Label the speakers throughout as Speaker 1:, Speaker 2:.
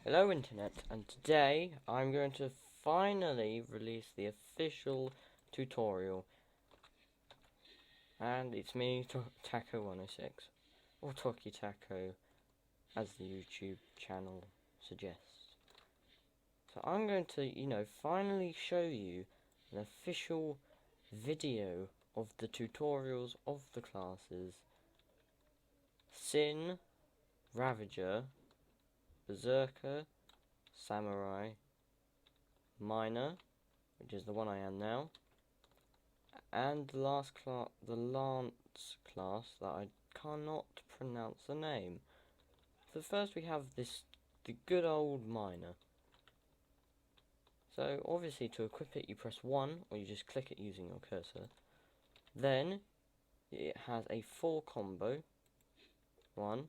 Speaker 1: Hello Internet, and today I'm going to finally release the official tutorial, and it's me, Taco106, or Toki Taco, as the YouTube channel suggests. So I'm going to, finally show you an official video of the tutorials of the classes Sin, Ravager, Berserker, Samurai, Miner, which is the one I am now, and the last class, the Lance class, that I cannot pronounce the name. So first we have the good old Miner. So obviously to equip it you press 1, or you just click it using your cursor. Then it has a 4 combo. 1,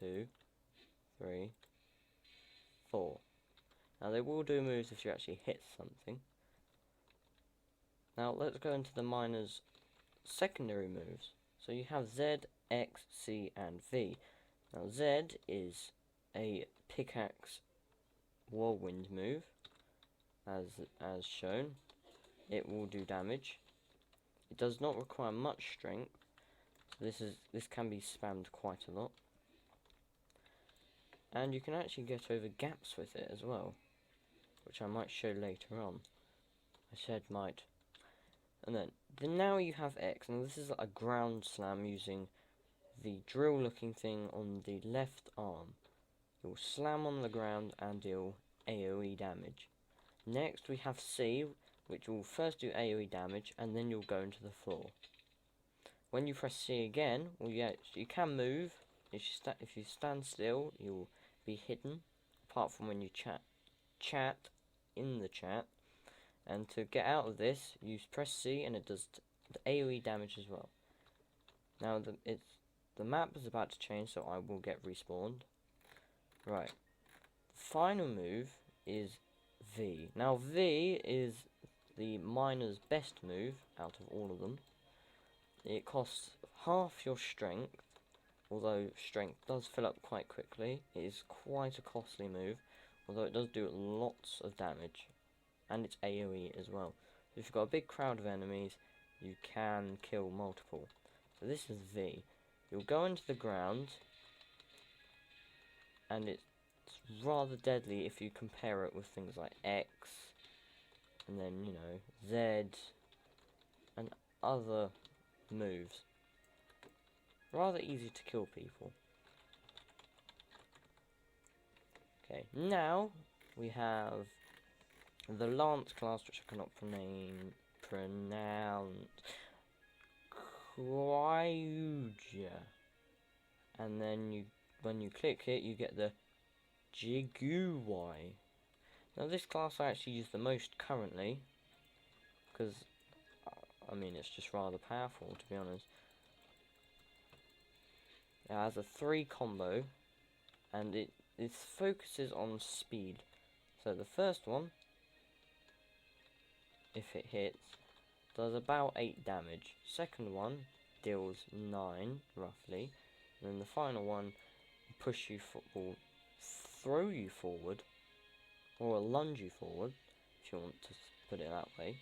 Speaker 1: 2, 3, 4. Now they will do moves if you actually hit something. Now let's go into the Miner's secondary moves. So you have Z, X, C, and V. Now Z is a pickaxe whirlwind move, as shown. It will do damage. It does not require much strength. So this can be spammed quite a lot. And you can actually get over gaps with it as well, which I might show later on. I said might. And then now you have X. Now this is a ground slam using the drill looking thing on the left arm. It will slam on the ground and deal AoE damage. Next we have C, which will first do AoE damage and then you'll go into the floor. When you press C again, well, yeah, you can move. If you stand still, you'll be hidden, apart from when you chat in the chat. And to get out of this, you press C and it does the AoE damage as well. Now the map is about to change, so I will get respawned. Right. The final move is V. Now V is the Miner's best move out of all of them. It costs half your strength, although strength does fill up quite quickly. It is quite a costly move, although it does do lots of damage. And it's AoE as well. So if you've got a big crowd of enemies, you can kill multiple. So this is V. You'll go into the ground, and it's rather deadly if you compare it with things like X, and then, Z, and other moves. Rather easy to kill people. Okay, now we have the Lance class, which I cannot pronounce. Kryuja. And then when you click it, you get the Jiguai. Now this class I actually use the most currently, because, I mean, it's just rather powerful, to be honest. It has a 3 combo, and it focuses on speed. So the first one, if it hits, does about 8 damage. Second one deals 9, roughly. And then the final one will throw you forward, or will lunge you forward, if you want to put it that way.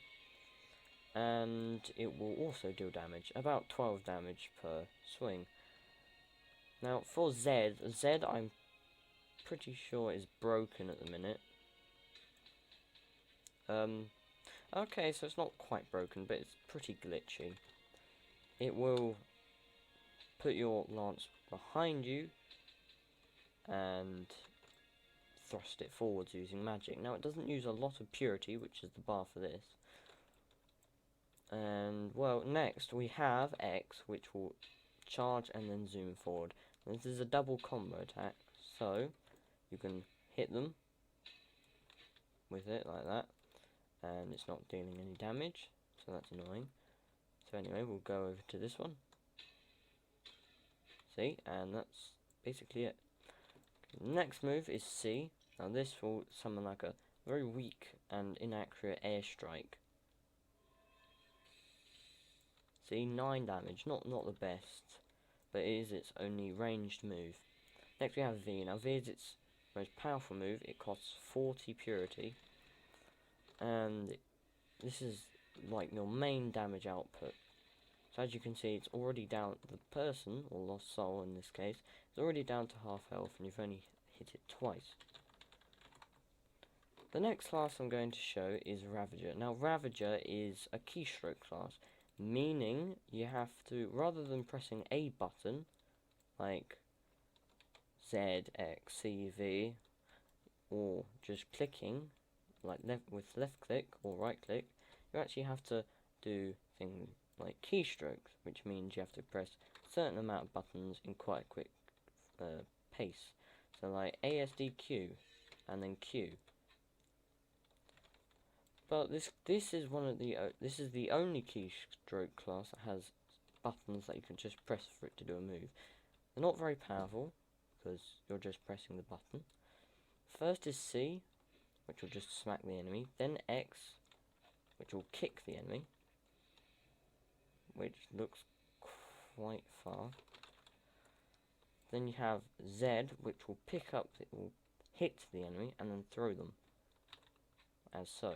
Speaker 1: And it will also deal damage, about 12 damage per swing. Now for Z I'm pretty sure is broken at the minute. Okay, so it's not quite broken, but it's pretty glitchy. It will put your lance behind you and thrust it forwards using magic. Now it doesn't use a lot of purity, which is the bar for this. And well, next we have X, which will charge and then zoom forward. This is a double combo attack, so you can hit them with it like that, and it's not dealing any damage, so that's annoying. So anyway, we'll go over to this one. See, and that's basically it. Next move is C. Now this will summon like a very weak and inaccurate airstrike. See, 9 damage, not the best, but it is its only ranged move. Next we have V. Now V is its most powerful move. It costs 40 purity, and this is like your main damage output. So as you can see, it's already down, the person, or lost soul in this case, is already down to half health, and you've only hit it twice. The next class I'm going to show is Ravager. Now Ravager is a keystroke class, meaning you have to, rather than pressing a button, like Z, X, C, V, or just clicking, like with left click or right click, you actually have to do things like keystrokes, which means you have to press a certain amount of buttons in quite a quick pace. So like ASDQ and then Q. But this is one of the this is the only keystroke class that has buttons that you can just press for it to do a move. They're not very powerful because you're just pressing the button. First is C, which will just smack the enemy. Then X, which will kick the enemy, which looks quite far. Then you have Z, which will pick up, it will hit the enemy and then throw them, as so.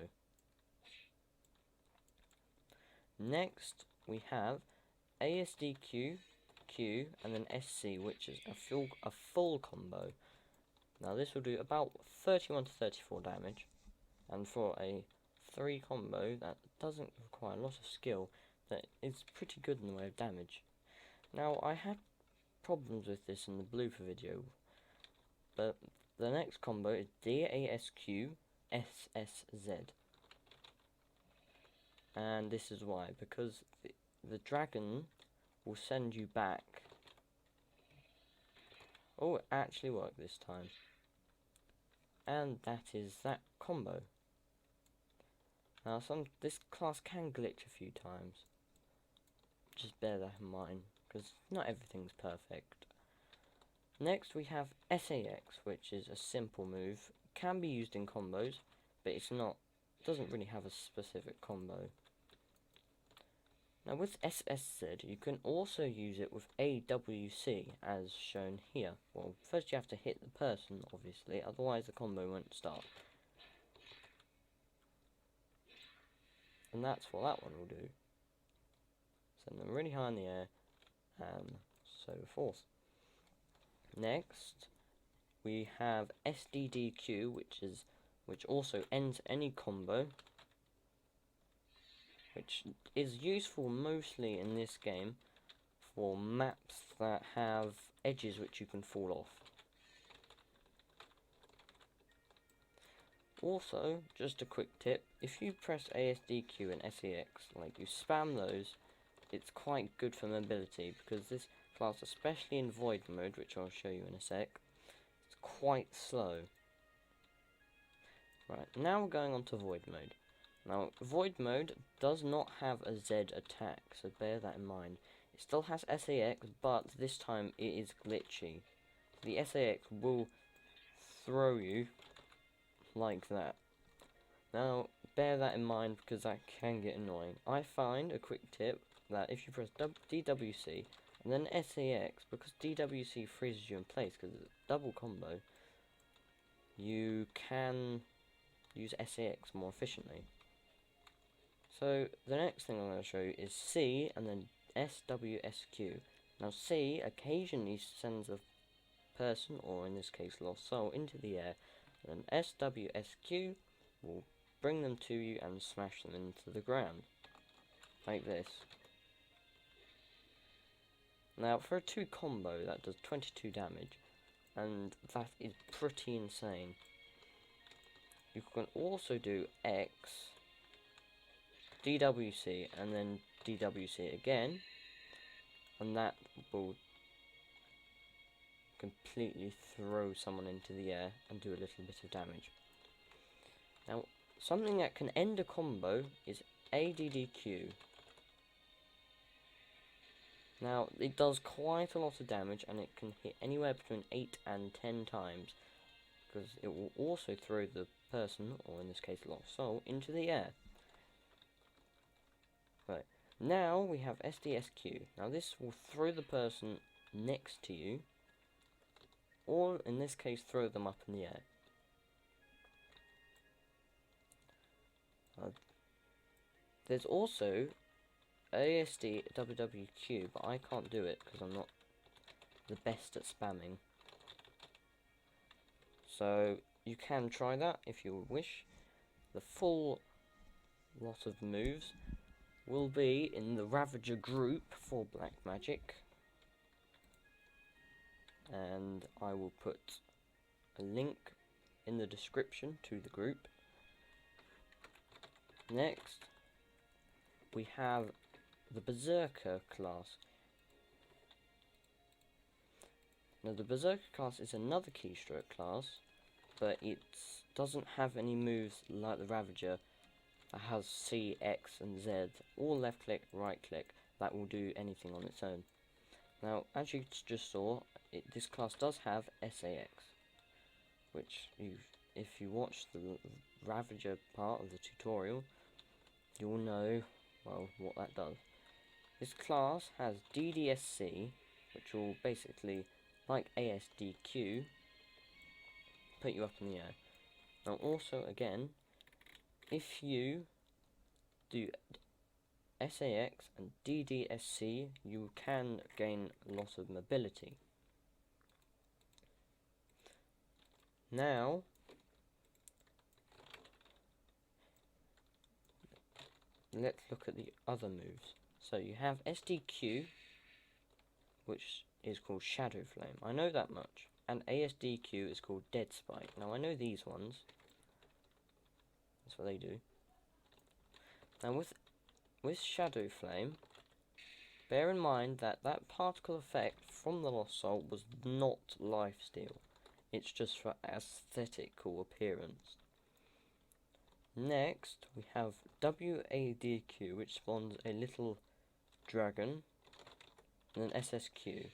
Speaker 1: Next we have ASDQ, Q, and then SC, which is a full combo. Now this will do about 31 to 34 damage, and for a 3 combo that doesn't require a lot of skill, that is pretty good in the way of damage. Now I had problems with this in the blooper video, but the next combo is DASQ SSZ. And this is why, because the dragon will send you back. Oh, it actually worked this time. And that is that combo. Now this class can glitch a few times. Just bear that in mind, because not everything's perfect. Next we have SAX, which is a simple move. Can be used in combos, but doesn't really have a specific combo. Now with SSZ, you can also use it with AWC, as shown here. Well, first you have to hit the person, obviously, otherwise the combo won't start. And that's what that one will do. Send them really high in the air, and so forth. Next, we have SDDQ, which also ends any combo, which is useful mostly in this game for maps that have edges which you can fall off. Also, just a quick tip, if you press ASDQ and SEX, like you spam those, it's quite good for mobility, because this class, especially in void mode, which I'll show you in a sec, it's quite slow. Right, now we're going on to void mode. Now, void mode does not have a Z attack, so bear that in mind. It still has SAX, but this time it is glitchy. The SAX will throw you like that. Now, bear that in mind, because that can get annoying. I find a quick tip that if you press DWC and then SAX, because DWC freezes you in place because it's a double combo, you can use SAX more efficiently. So the next thing I'm going to show you is C and then SWSQ. Now C occasionally sends a person, or in this case lost soul, into the air, and then SWSQ will bring them to you and smash them into the ground, like this. Now for a 2 combo that does 22 damage, and that is pretty insane. You can also do X, DWC, and then DWC again, and that will completely throw someone into the air and do a little bit of damage. Now, something that can end a combo is ADDQ. Now, it does quite a lot of damage, and it can hit anywhere between 8 and 10 times, because it will also throw the person, or in this case lost soul, into the air. Right, now we have SDSQ. Now this will throw the person next to you or in this case throw them up in the air. There's also ASD WWQ, but I can't do it because I'm not the best at spamming. So you can try that if you wish. The full lot of moves will be in the Ravager group for Black Magic, and I will put a link in the description to the group. Next, we have the Berserker class. Now the Berserker class is another keystroke class, but it doesn't have any moves like the Ravager. It has C, X and Z, all left click, right click, that will do anything on its own. Now as you just saw, this class does have SAX, which if you watch the Ravager part of the tutorial, you'll know, well, what that does. This class has DDSC, which will basically, like ASDQ, put you up in the air. Now also, again, if you do SAX and DDSC, you can gain a lot of mobility. Now, let's look at the other moves. So you have SDQ, which is called Shadowflame. I know that much. And ASDQ is called Dead Spike. Now I know these ones. That's what they do. Now with Shadowflame, bear in mind that that particle effect from the Lost Soul was not lifesteal. It's just for aesthetical appearance. Next, we have WADQ, which spawns a little dragon, and an SSQ.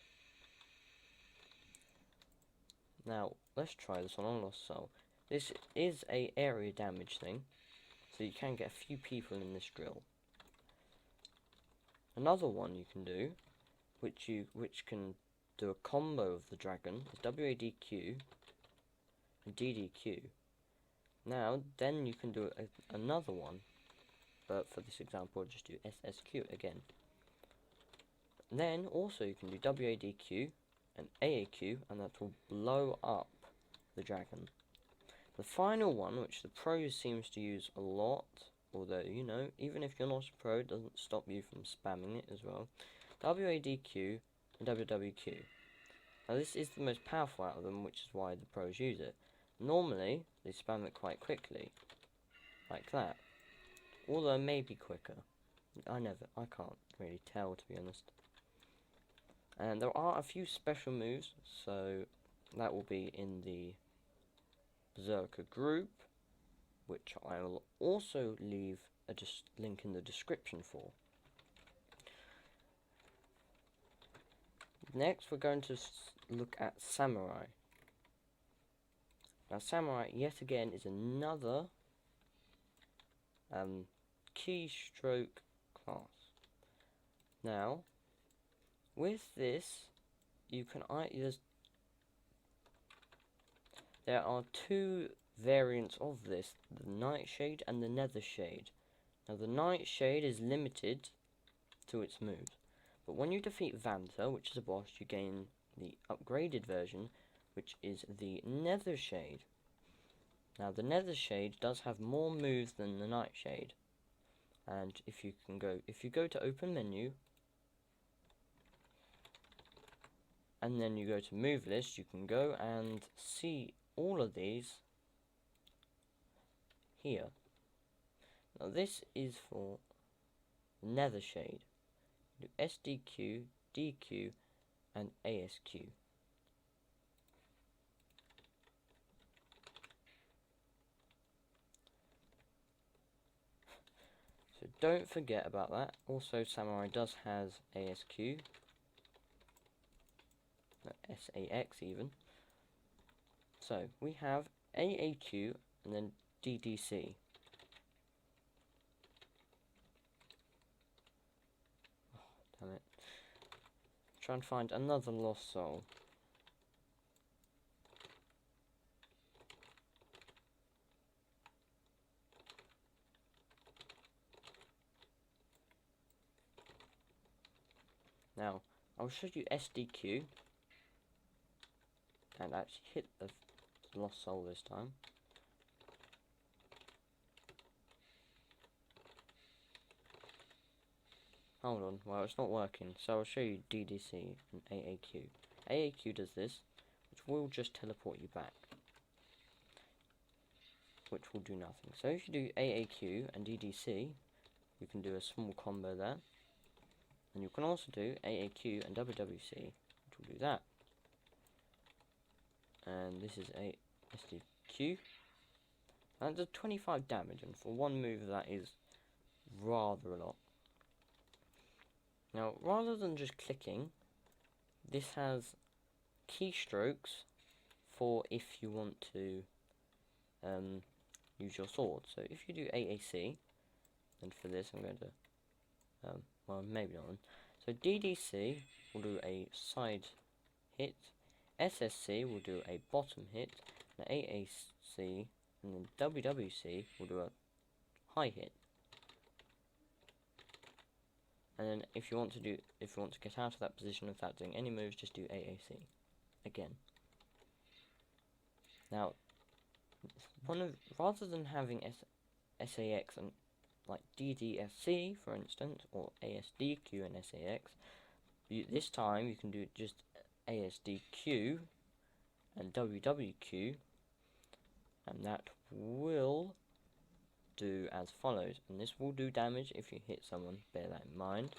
Speaker 1: Now, let's try this one on Lost Soul. This is a area damage thing, so you can get a few people in this drill. Another one you can do, which can do a combo of the dragon, is WADQ and DDQ. Now, then you can do another one, but for this example, I'll just do SSQ again. Then, also, you can do WADQ and AAQ, and that will blow up the dragon. The final one, which the pros seems to use a lot, although, you know, even if you're not a pro, it doesn't stop you from spamming it as well. WADQ and WWQ. Now, this is the most powerful out of them, which is why the pros use it. Normally, they spam it quite quickly, like that. Although, maybe quicker. I can't really tell, to be honest. And there are a few special moves, so that will be in the Berserker group, which I will also leave a link in the description for. Next, we're going to look at Samurai. Now, Samurai, yet again, is another keystroke class. Now, with this, you can there are two variants of this, the Nightshade and the Nethershade. Now, the Nightshade is limited to its moves, but when you defeat Vanta, which is a boss, you gain the upgraded version, which is the Nethershade. Now, the Nethershade does have more moves than the Nightshade, and if you go to open menu, and then you go to move list, you can go and see all of these here. Now this is for Nethershade. Do SDQ, DQ, and ASQ. So don't forget about that. Also, Samurai does has ASQ. SAX even. So we have AAQ and then DDC. Oh, damn it. Try and find another lost soul. I'll show you SDQ and actually hit the lost soul this time. Hold on, well it's not working, so I'll show you DDC and AAQ. AAQ does this, which will just teleport you back, which will do nothing. So if you do AAQ and DDC, you can do a small combo there, and you can also do AAQ and WWC, which will do that. And this is a SDQ, and it does 25 damage, and for one move that is rather a lot. Now, rather than just clicking, this has keystrokes for if you want to use your sword. So if you do AAC, then for this I'm going to, well maybe not. So DDC will do a side hit, SSC will do a bottom hit, and AAC and then WWC will do a high hit. And then if you want to get out of that position without doing any moves, just do AAC again. Now, rather than having SAX and like DDSC for instance, or ASDQ and SAX, this time you can do just ASDQ and WWQ, and that will do as follows, and this will do damage if you hit someone, bear that in mind.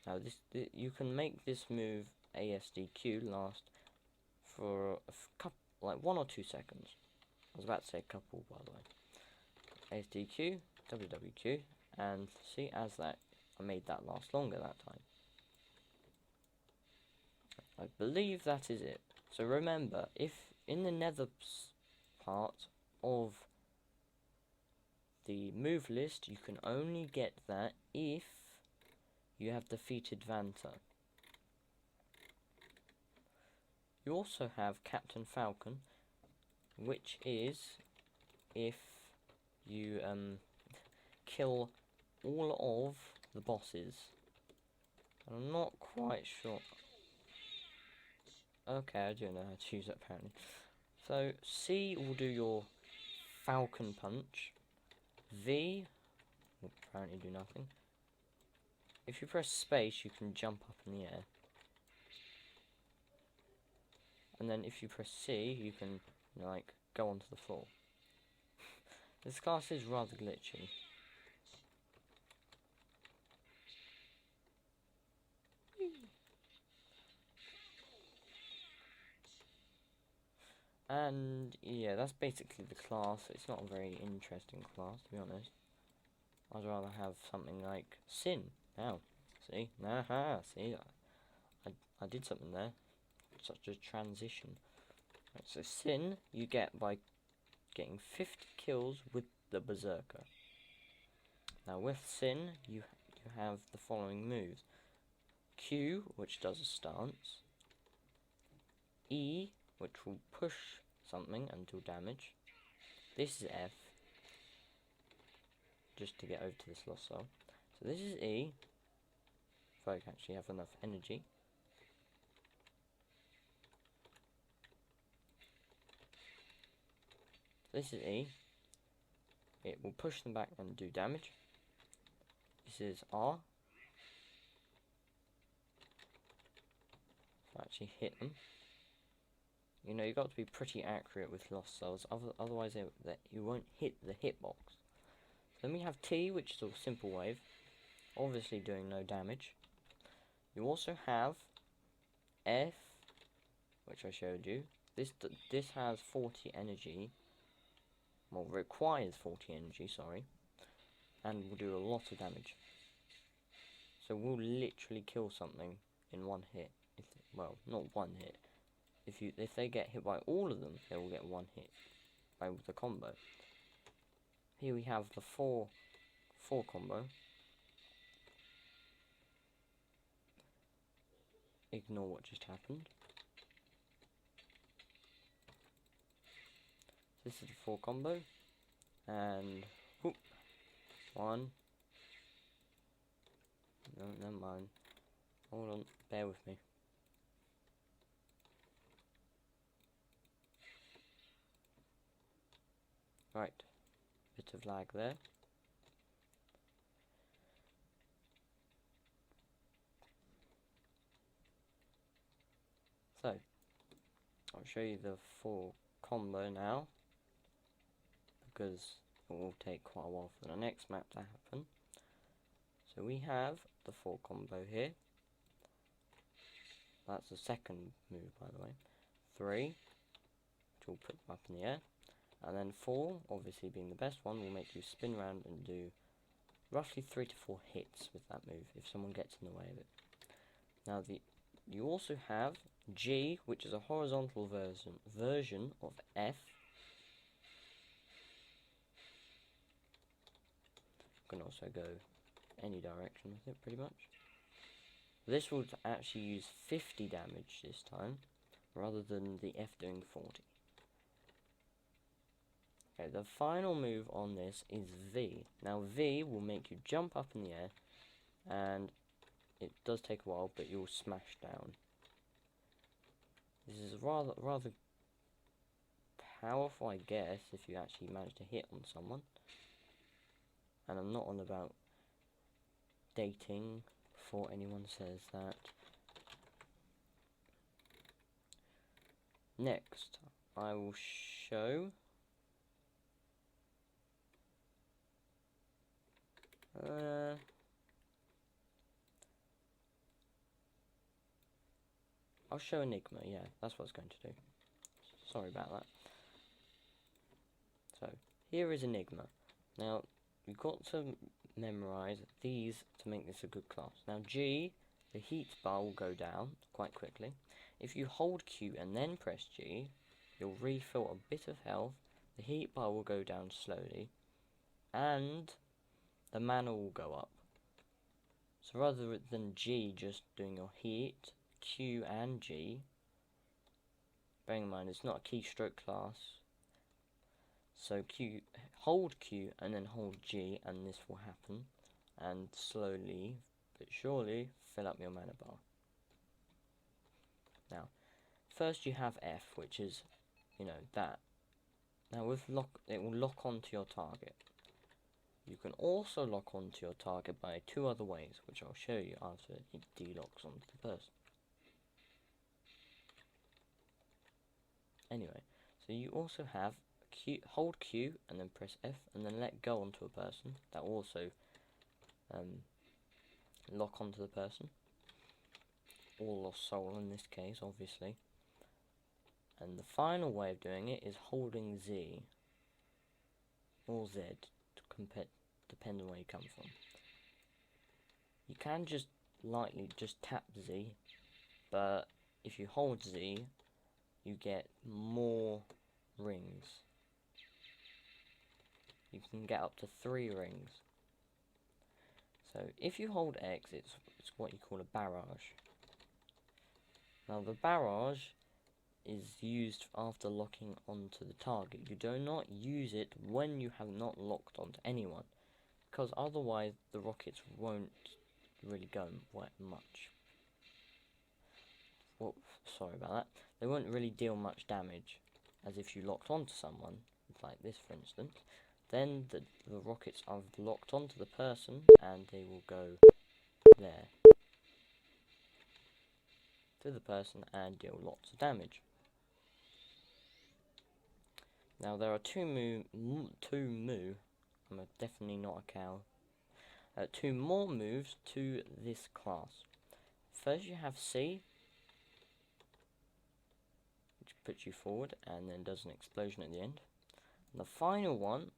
Speaker 1: Now you can make this move ASDQ last for a couple, like 1 or 2 seconds. I was about to say a couple, by the way. ASDQ, WWQ, and see, as that, I made that last longer that time. I believe that is it. So remember, if in the nether part of the move list, you can only get that if you have defeated Vanta. You also have Captain Falcon, which is if you kill all of the bosses. I'm not quite sure. Okay, I do know how to use it apparently. So C will do your Falcon Punch. V will apparently do nothing. If you press space, you can jump up in the air. And then if you press C, you can, like, go onto the floor. This class is rather glitchy. And yeah, that's basically the class. It's not a very interesting class, to be honest. I'd rather have something like Sin. Now, see? Aha, see? I did something there. Such a transition. Right, so Sin, you get by getting 50 kills with the Berserker. Now with Sin, you have the following moves. Q, which does a stance. E, which will push something and do damage. This is F, just to get over to this lost soul. So this is E, if I can actually have enough energy. This is E, it will push them back and do damage. This is R, so actually hit them. You know, you've got to be pretty accurate with lost souls, otherwise you won't hit the hitbox. Then we have T, which is a simple wave, obviously doing no damage. You also have F, which I showed you. This has 40 energy, well, requires 40 energy, sorry, and will do a lot of damage. So we'll literally kill something in one hit. Well, not one hit. If they get hit by all of them, they will get one hit by the combo. Here we have the four combo. Ignore what just happened. This is the 4 combo, and whoop, 1, No, never mind. Hold on, bear with me. Right, bit of lag there. So, I'll show you the full combo now, because it will take quite a while for the next map to happen. So we have the full combo here. That's the second move, by the way. 3, which will put them up in the air. And then 4, obviously being the best one, will make you spin around and do roughly 3 to 4 hits with that move, if someone gets in the way of it. Now, you also have G, which is a horizontal version of F. You can also go any direction with it, pretty much. This will actually use 50 damage this time, rather than the F doing 40. Okay, the final move on this is V. Now V will make you jump up in the air, and it does take a while, but you'll smash down. This is rather powerful, I guess, if you actually manage to hit on someone. And I'm not on about dating, before anyone says that. Next, I will show I'll show Enigma, yeah, that's what I was going to do. Sorry about that. So, here is Enigma. Now, you've got to memorize these to make this a good class. Now, G, the heat bar will go down quite quickly. If you hold Q and then press G, you'll refill a bit of health, the heat bar will go down slowly, and the mana will go up. So rather than G just doing your heat, Q and G, bearing in mind it's not a keystroke class, so hold Q and then hold G and this will happen, and slowly but surely fill up your mana bar. Now, first you have F, which is, that. Now with it will lock onto your target. You can also lock onto your target by 2 other ways, which I'll show you after it de-locks onto the person. Anyway, so you also have hold Q and then press F and then let go onto a person. That will also lock onto the person. Or lost soul in this case, obviously. And the final way of doing it is holding Z or Z, depending on where you come from. You can just lightly tap Z, but if you hold Z, you get more rings. You can get up to 3 rings. So if you hold X, it's what you call a barrage. Now the barrage is used after locking onto the target. You do not use it when you have not locked onto anyone, because otherwise the rockets won't really go much. Well, sorry about that. They won't really deal much damage, as if you locked onto someone, like this for instance. Then the rockets are locked onto the person, and they will go there to the person and deal lots of damage. Now there are two I'm definitely not a cow. 2 more moves to this class. First you have C, which puts you forward and then does an explosion at the end. And the final one,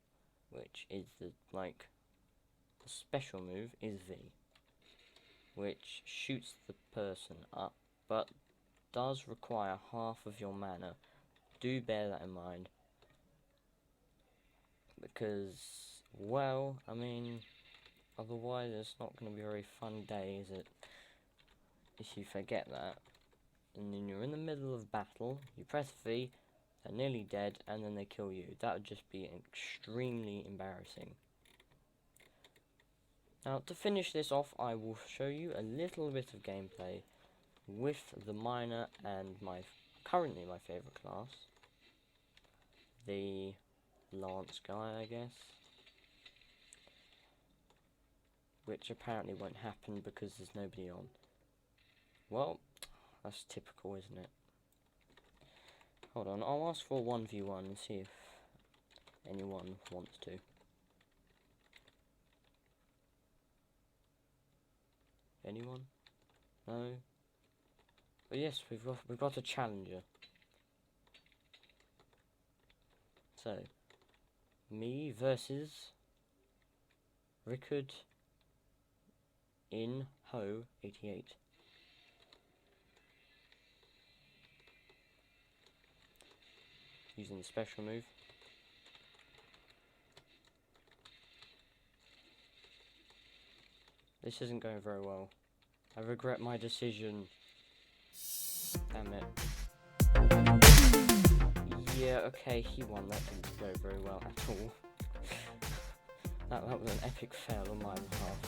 Speaker 1: which is the special move, is V, which shoots the person up, but does require half of your mana. Do bear that in mind, because, well, I mean, otherwise it's not going to be a very fun day, is it? If you forget that, and then you're in the middle of battle, you press V, they're nearly dead, and then they kill you. That would just be extremely embarrassing. Now, to finish this off, I will show you a little bit of gameplay with the miner and currently my favourite class, the Lance guy, I guess. Which apparently won't happen because there's nobody on. Well, that's typical, isn't it? Hold on, I'll ask for 1v1 and see if anyone wants to. Anyone? No? But yes, we've got a challenger. So, me versus Rickard in Ho 88. Using the special move. This isn't going very well. I regret my decision. Damn it. Yeah, okay, he won. That didn't go very well at all. that was an epic fail on my behalf.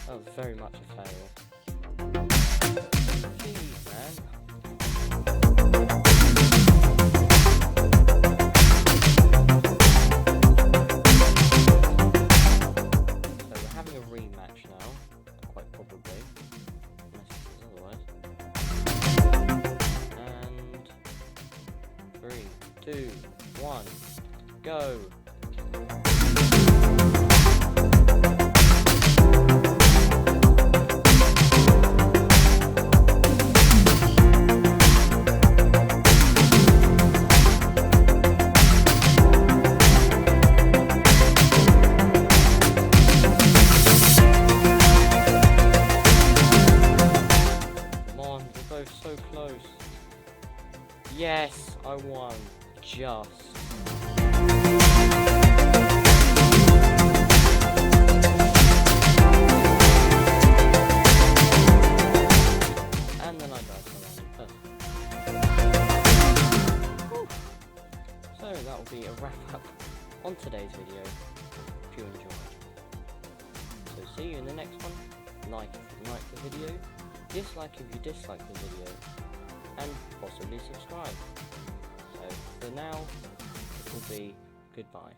Speaker 1: That was very much a fail. Jeez, man. So we're having a rematch now, quite probably. Unless otherwise. And 3, 2, 1, go! So close. Yes, I won. Just. And then I died for that. So that will be a wrap up on today's video. If you enjoyed. So see you in the next one. Like if you like the video. Dislike if you dislike the video, and possibly subscribe. So for now, it will be goodbye.